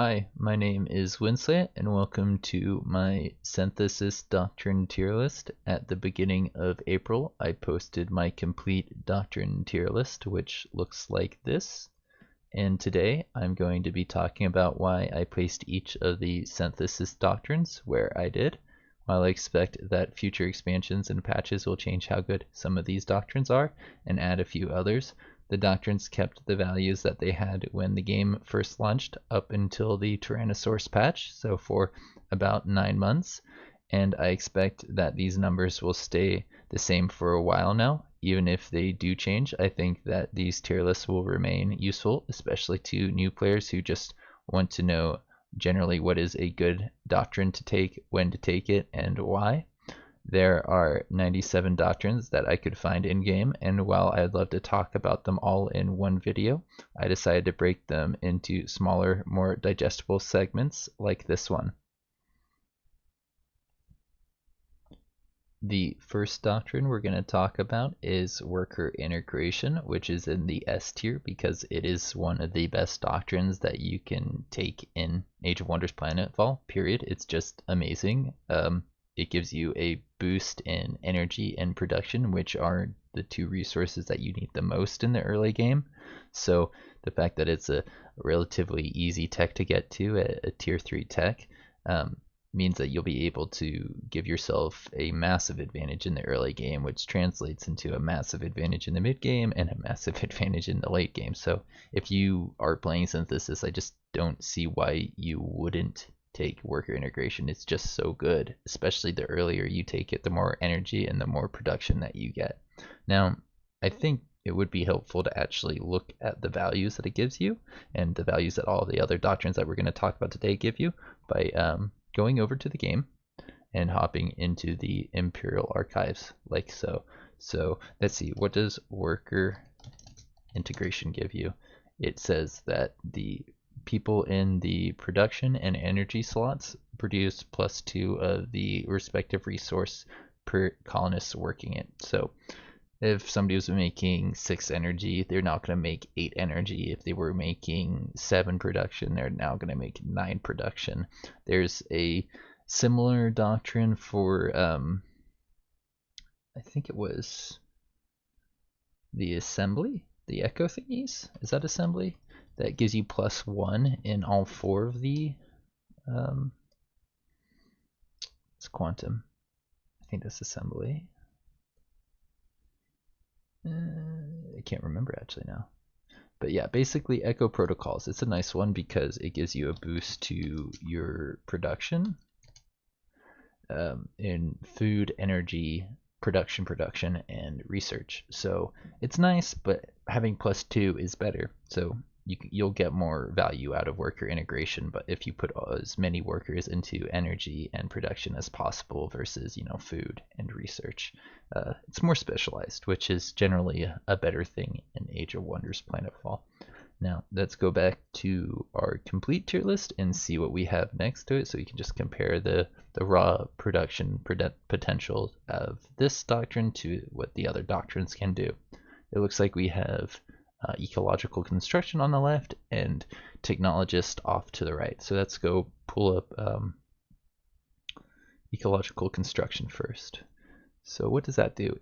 Hi, my name is Winslet, and welcome to my Synthesis Doctrine tier list. At the beginning of April, I posted my complete Doctrine tier list, which looks like this. And today, I'm going to be talking about why I placed each of the Synthesis Doctrines where I did. While I expect that future expansions and patches will change how good some of these doctrines are and add a few others, the doctrines kept the values that they had when the game first launched up until the Tyrannosaurus patch, so for about 9 months, and I expect that these numbers will stay the same for a while now. Even if they do change, I think that these tier lists will remain useful, especially to new players who just want to know generally what is a good doctrine to take, when to take it, and why. There are 97 doctrines that I could find in-game, and while I'd love to talk about them all in one video, I decided to break them into smaller, more digestible segments like this one. The first doctrine we're going to talk about is worker integration, which is in the S tier because it is one of the best doctrines that you can take in Age of Wonders Planetfall, period. It's just amazing. It gives you a boost in energy and production, which are the two resources that you need the most in the early game. So the fact that it's a relatively easy tech to get to, a tier 3 tech, means that you'll be able to give yourself a massive advantage in the early game, which translates into a massive advantage in the mid game and a massive advantage in the late game. So if you are playing Synthesis, I just don't see why you wouldn't take worker integration. It's just so good, especially the earlier you take it, the more energy and the more production that you get. Now, I think it would be helpful to actually look at the values that it gives you and the values that all the other doctrines that we're going to talk about today give you by going over to the game and hopping into the Imperial Archives like so. So let's see, what does worker integration give you? It says that the people in the production and energy slots produce +2 of the respective resource per colonist working it. So if somebody was making 6 energy, they're not going to make 8 energy. If they were making 7 production, they're now going to make 9 production. There's a similar doctrine for, I think it was the assembly, the echo thingies. Is that assembly? That gives you +1 in all 4 of the, it's quantum. I think that's assembly. I can't remember actually now. But yeah, basically Echo Protocols. It's a nice one because it gives you a boost to your production in food, energy, production, and research. So it's nice, but having +2 is better. So you'll get more value out of worker integration, but if you put as many workers into energy and production as possible versus, food and research, it's more specialized, which is generally a better thing in Age of Wonders Planetfall. Now let's go back to our complete tier list and see what we have next to it, so you can just compare the raw production potential of this doctrine to what the other doctrines can do. It looks like we have ecological construction on the left and technologist off to the right. So let's go pull up ecological construction first. So what does that do?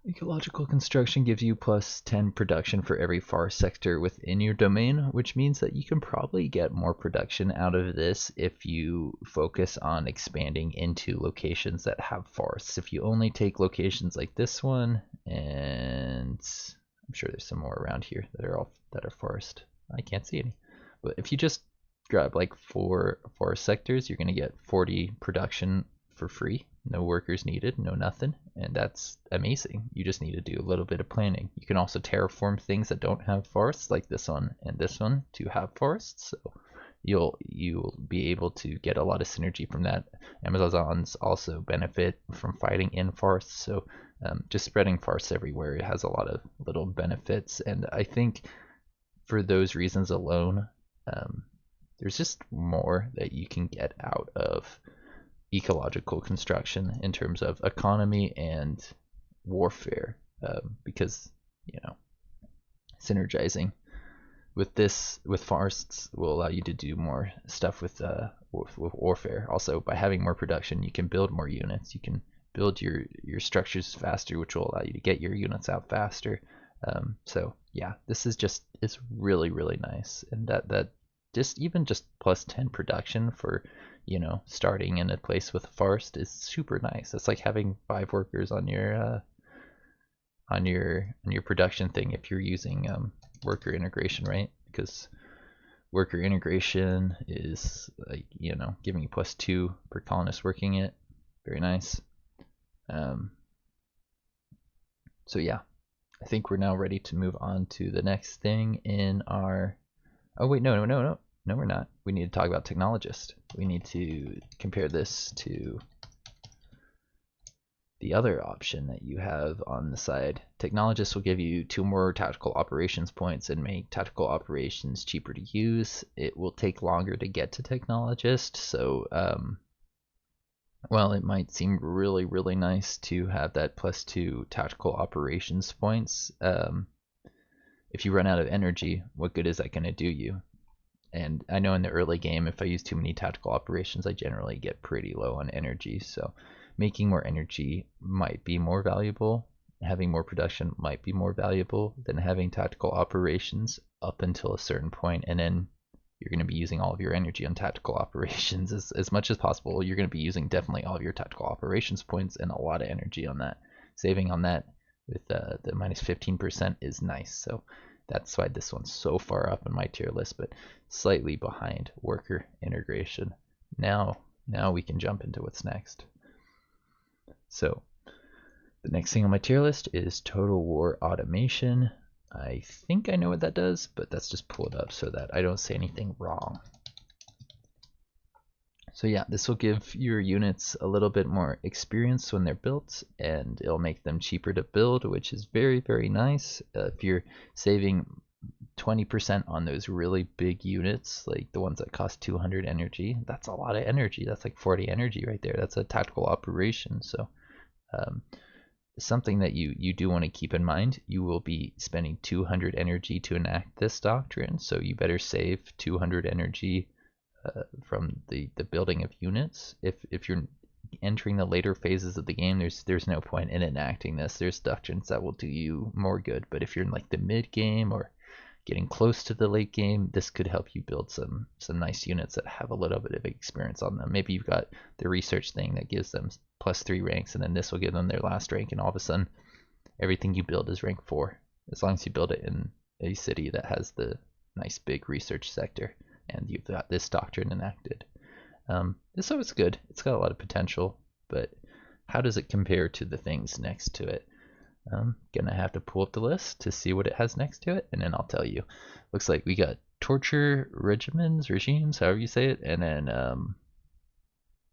Ecological construction gives you +10 production for every forest sector within your domain, which means that you can probably get more production out of this if you focus on expanding into locations that have forests. If you only take locations like this one, and I'm sure there's some more around here that are forest. I can't see any. But if you just grab like 4 forest sectors, you're going to get 40 production for free. No workers needed, no nothing, and that's amazing. You just need to do a little bit of planning. You can also terraform things that don't have forests, like this one and this one, to have forests. So you'll be able to get a lot of synergy from that. Amazons also benefit from fighting in forests, so just spreading forests everywhere, it has a lot of little benefits, and I think for those reasons alone, there's just more that you can get out of ecological construction in terms of economy and warfare, because synergizing with forests will allow you to do more stuff with warfare. Also, by having more production, you can build more units. You can build your structures faster, which will allow you to get your units out faster. So yeah, this is just, it's really nice, and that just plus 10 production for, you know, starting in a place with a forest is super nice. It's like having 5 workers on your production thing if you're using worker integration, right? Because worker integration is like, you know, giving you plus 2 per colonist working it. Very nice. So yeah, I think we're now ready to move on to the next thing in our... Oh wait, no, we're not. We need to talk about technologist. We need to compare this to the other option that you have on the side. Technologist will give you 2 more tactical operations points and make tactical operations cheaper to use. It will take longer to get to technologist, so well, it might seem really nice to have that plus 2 tactical operations points. If you run out of energy, what good is that going to do you? And I know in the early game, if I use too many tactical operations, I generally get pretty low on energy. So making more energy might be more valuable. Having more production might be more valuable than having tactical operations up until a certain point, and then you're going to be using all of your energy on tactical operations as much as possible. You're going to be using definitely all of your tactical operations points and a lot of energy on that. Saving on that with the minus 15% is nice. So that's why this one's so far up in my tier list, but slightly behind worker integration. Now we can jump into what's next. So the next thing on my tier list is Total War Automation. I think I know what that does, but let's just pull it up so that I don't say anything wrong. So yeah, this will give your units a little bit more experience when they're built, and it'll make them cheaper to build, which is very nice. If you're saving 20% on those really big units, like the ones that cost 200 energy, that's a lot of energy. That's like 40 energy right there. That's a tactical operation. So something that you do want to keep in mind, you will be spending 200 energy to enact this doctrine, so you better save 200 energy from the building of units. If you're entering the later phases of the game, there's no point in enacting this. There's doctrines that will do you more good, but if you're in like the mid game or getting close to the late game, this could help you build some nice units that have a little bit of experience on them. Maybe you've got the research thing that gives them plus 3 ranks, and then this will give them their last rank, and all of a sudden everything you build is rank 4, as long as you build it in a city that has the nice big research sector and you've got this doctrine enacted. So it's good. It's got a lot of potential, but how does it compare to the things next to it? I'm gonna have to pull up the list to see what it has next to it, and then I'll tell you. Looks like we got torture regimes, however you say it, and then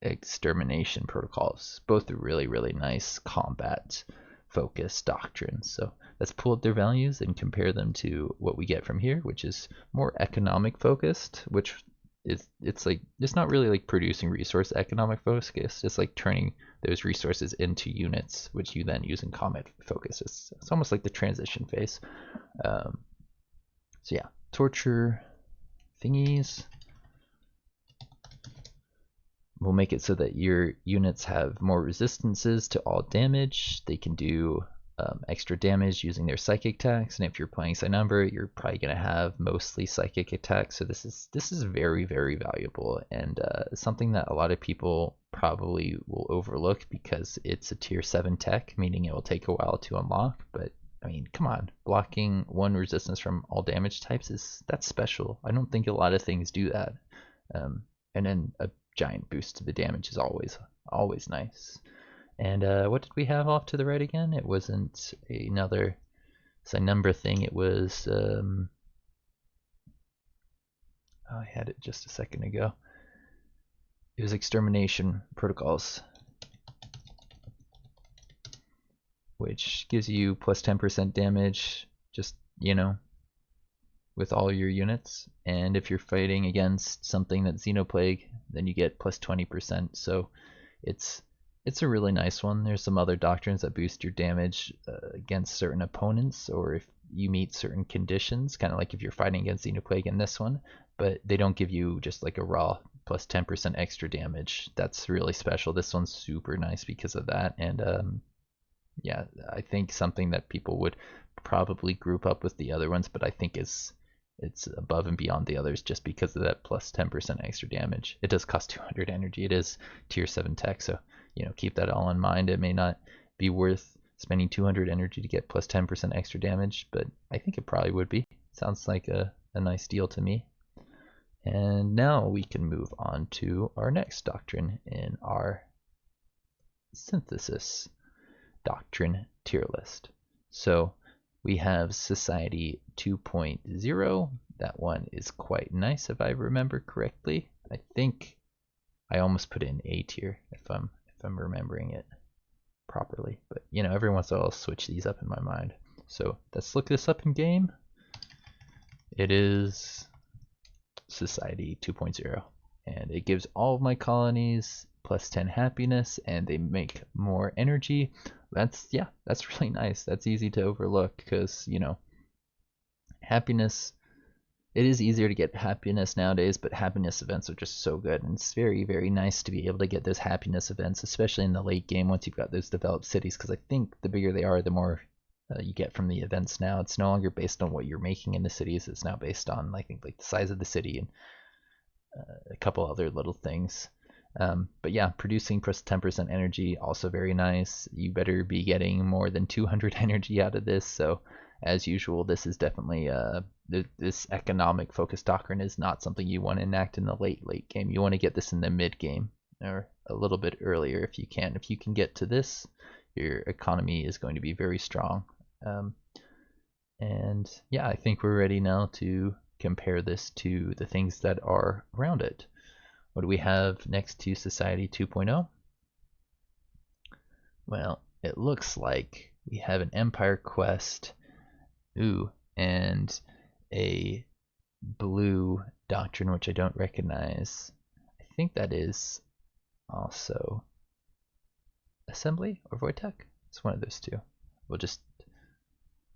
extermination protocols. Both are really nice combat focused doctrines. So let's pull up their values and compare them to what we get from here, which is more economic focused, which is, it's not really like producing resource economic focus, it's like turning those resources into units, which you then use in combat focus. It's almost like the transition phase. So yeah, torture thingies. We'll make it so that your units have more resistances to all damage. They can do extra damage using their psychic attacks, and if you're playing Cynumber, you're probably going to have mostly psychic attacks. So this is very valuable, and something that a lot of people probably will overlook because it's a tier 7 tech, meaning it will take a while to unlock. But I mean, come on, blocking 1 resistance from all damage types, that's special. I don't think a lot of things do that. And then a giant boost to the damage is always nice. And what did we have off to the right again? It wasn't another Cynumber thing. It was I had it just a second ago. It was extermination protocols, which gives you plus 10% damage, just, you know, with all your units. And if you're fighting against something that's Xenoplague, then you get plus 20%. So it's it's a really nice one. There's some other doctrines that boost your damage against certain opponents, or if you meet certain conditions, kind of like if you're fighting against Xenoplague in this one, but they don't give you just like a raw plus 10% extra damage. That's really special. This one's super nice because of that, and yeah, I think something that people would probably group up with the other ones, but I think it's above and beyond the others just because of that plus 10% extra damage. It does cost 200 energy. It is tier 7 tech, so keep that all in mind. It may not be worth spending 200 energy to get plus 10% extra damage, but I think it probably would be. Sounds like a nice deal to me. And now we can move on to our next doctrine in our synthesis doctrine tier list. So we have Society 2.0. That one is quite nice if I remember correctly. I think I almost put in A tier if I'm remembering it properly. But every once in a while I'll switch these up in my mind. So let's look this up in game. It is Society 2.0, and it gives all of my colonies plus 10 happiness, and they make more energy. That's really nice. That's easy to overlook because happiness, it is easier to get happiness nowadays, but happiness events are just so good, and it's very, very nice to be able to get those happiness events, especially in the late game once you've got those developed cities, because I think the bigger they are, the more you get from the events now. It's no longer based on what you're making in the cities. It's now based on, I think, like the size of the city and a couple other little things. But yeah, producing plus 10% energy, also very nice. You better be getting more than 200 energy out of this. So as usual, this is definitely this economic focused doctrine is not something you want to enact in the late game. You want to get this in the mid game or a little bit earlier if you can. If you can get to this, your economy is going to be very strong. And yeah, I think we're ready now to compare this to the things that are around it. What do we have next to Society 2.0? Well, it looks like we have an Empire Quest, and a blue doctrine, which I don't recognize. I think that is also Assembly or Void Tech. It's one of those two. We'll just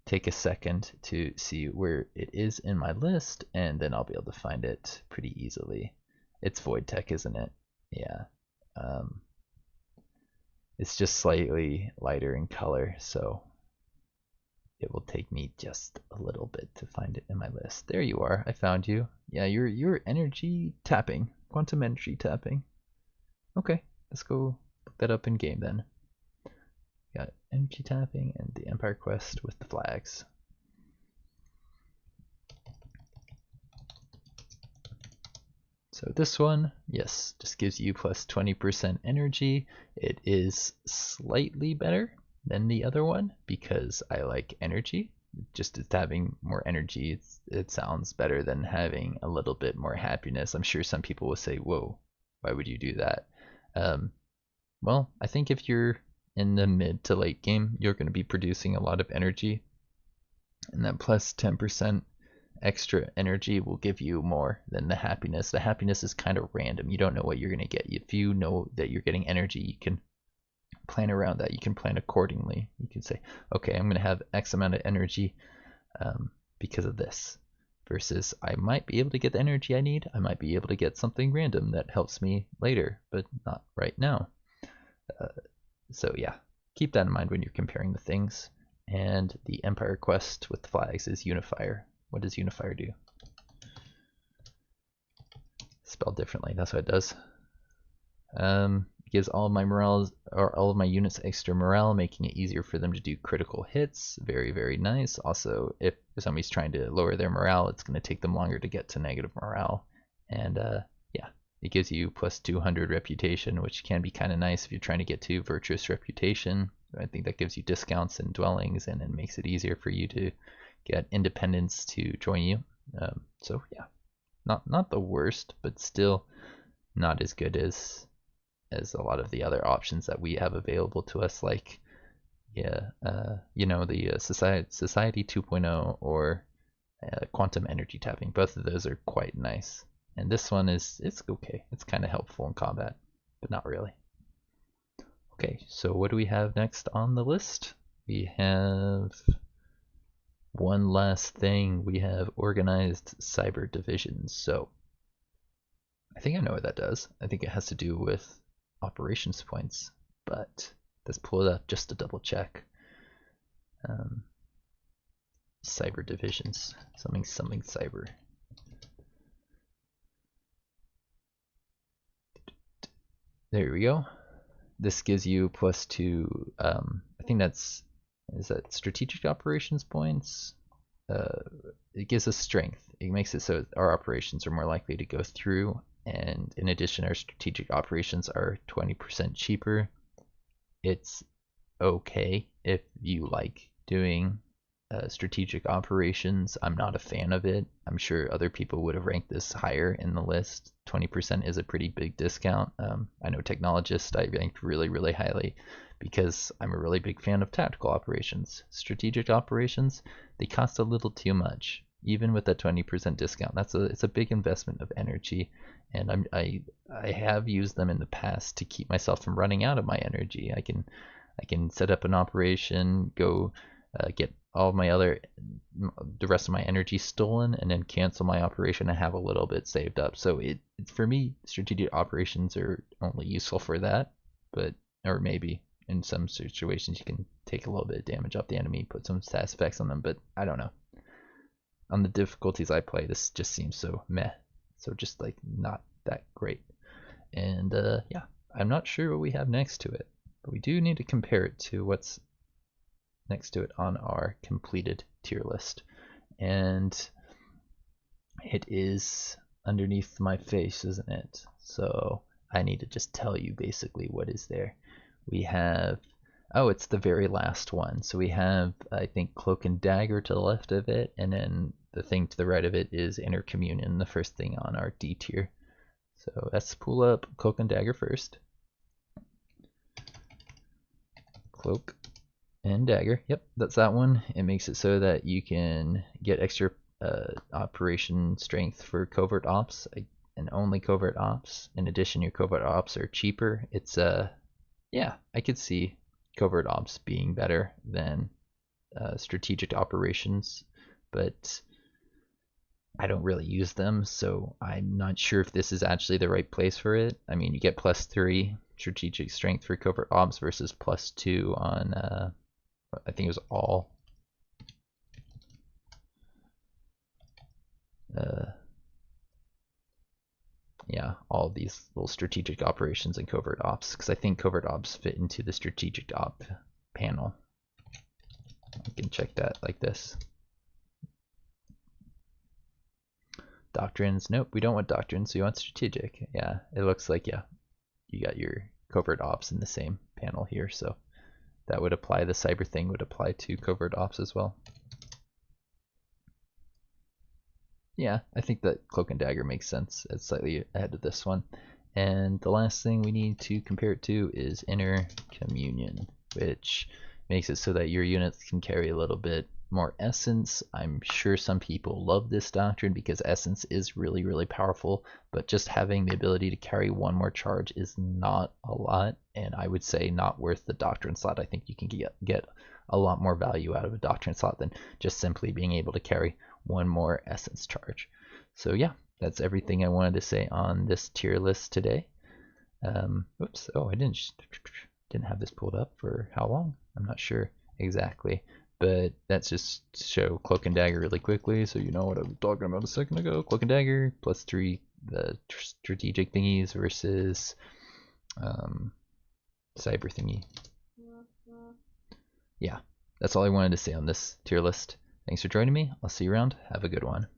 take a second to see where it is in my list, and then I'll be able to find it pretty easily. It's Void Tech, isn't it? Yeah. It's just slightly lighter in color, so it will take me just a little bit to find it in my list. There you are. I found you. Yeah, you're energy tapping, quantum energy tapping. Okay, let's go look that up in game then. Got energy tapping and the Empire Quest with the flags. So this one, yes, just gives you plus 20% energy. It is slightly better than the other one because I like energy. Just having more energy, it sounds better than having a little bit more happiness. I'm sure some people will say, whoa, why would you do that? Well, I think if you're in the mid to late game, you're going to be producing a lot of energy, and that plus 10% extra energy will give you more than the happiness. The happiness is kind of random. You don't know what you're going to get. If you know that you're getting energy, you can plan around that. You can plan accordingly. You can say, okay, I'm going to have X amount of energy because of this, versus I might be able to get the energy I need. I might be able to get something random that helps me later, but not right now. So yeah, keep that in mind when you're comparing the things. And the Empire Quest with the flags is Unifier. What does Unifier do? Spelled differently, that's what it does. Gives all of my morale, or all of my units extra morale, making it easier for them to do critical hits. Very, very nice. Also, if somebody's trying to lower their morale, it's going to take them longer to get to negative morale. And yeah, it gives you plus 200 reputation, which can be kind of nice if you're trying to get to virtuous reputation. I think that gives you discounts in dwellings, and it makes it easier for you to get independents to join you. So yeah, not the worst, but still not as good as a lot of the other options that we have available to us, like the Society 2.0 or quantum energy tapping. Both of those are quite nice, and this one it's okay. It's kind of helpful in combat, but not really. Okay, so what do we have next on the list? We have one last thing. We have organized cyber divisions. So I think I know what that does. I think it has to do with operations points, but let's pull it up just to double check. Cyber divisions, something cyber. There we go. This gives you +2. I think is that strategic operations points. It gives us strength. It makes it so our operations are more likely to go through, and in addition, our strategic operations are 20% cheaper. It's okay if you like doing strategic operations. I'm not a fan of it. I'm sure other people would have ranked this higher in the list. 20% is a pretty big discount. I know technologists I ranked really highly because I'm a really big fan of tactical operations. Strategic operations, they cost a little too much. Even with that 20% discount, it's a big investment of energy, and I have used them in the past to keep myself from running out of my energy. I can set up an operation, go get all my the rest of my energy stolen, and then cancel my operation and have a little bit saved up. So for me, strategic operations are only useful for that, or maybe in some situations you can take a little bit of damage off the enemy, put some stat effects on them, but I don't know. On the difficulties I play, this just seems so meh. So just like not that great. And yeah, I'm not sure what we have next to it, but we do need to compare it to what's next to it on our completed tier list. And it is underneath my face, isn't it? So I need to just tell you basically what is there. We have, oh, it's the very last one. So we have, I think, Cloak and Dagger to the left of it, and then the thing to the right of it is Intercommunion, the first thing on our D tier. So let's pull up Cloak and Dagger first. Cloak and Dagger, yep, that's that one. It makes it so that you can get extra operation strength for covert ops, and only covert ops. In addition, your covert ops are cheaper. It's yeah, I could see covert ops being better than strategic operations, but I don't really use them, so I'm not sure if this is actually the right place for it. I mean, you get +3 strategic strength for covert ops versus +2 on I think it was all yeah, all these little strategic operations and covert ops, because I think covert ops fit into the strategic op panel. You can check that like this. Doctrines, nope, we don't want doctrines, we want strategic. Yeah, it looks like, yeah, you got your covert ops in the same panel here, so that would apply, the cyber thing would apply to covert ops as well. Yeah, I think that Cloak and Dagger makes sense. It's slightly ahead of this one. And the last thing we need to compare it to is Intercommunion, which makes it so that your units can carry a little bit more essence. I'm sure some people love this doctrine because essence is really powerful, but just having the ability to carry one more charge is not a lot, and I would say not worth the doctrine slot. I think you can get a lot more value out of a doctrine slot than just simply being able to carry one more essence charge. So yeah, that's everything I wanted to say on this tier list today. Oops, oh, I didn't have this pulled up for how long? I'm not sure exactly, but that's just to show Cloak and Dagger really quickly, so you know what I was talking about a second ago. Cloak and Dagger +3 the strategic thingies versus cyber thingy. Yeah, that's all I wanted to say on this tier list. Thanks for joining me. I'll see you around. Have a good one.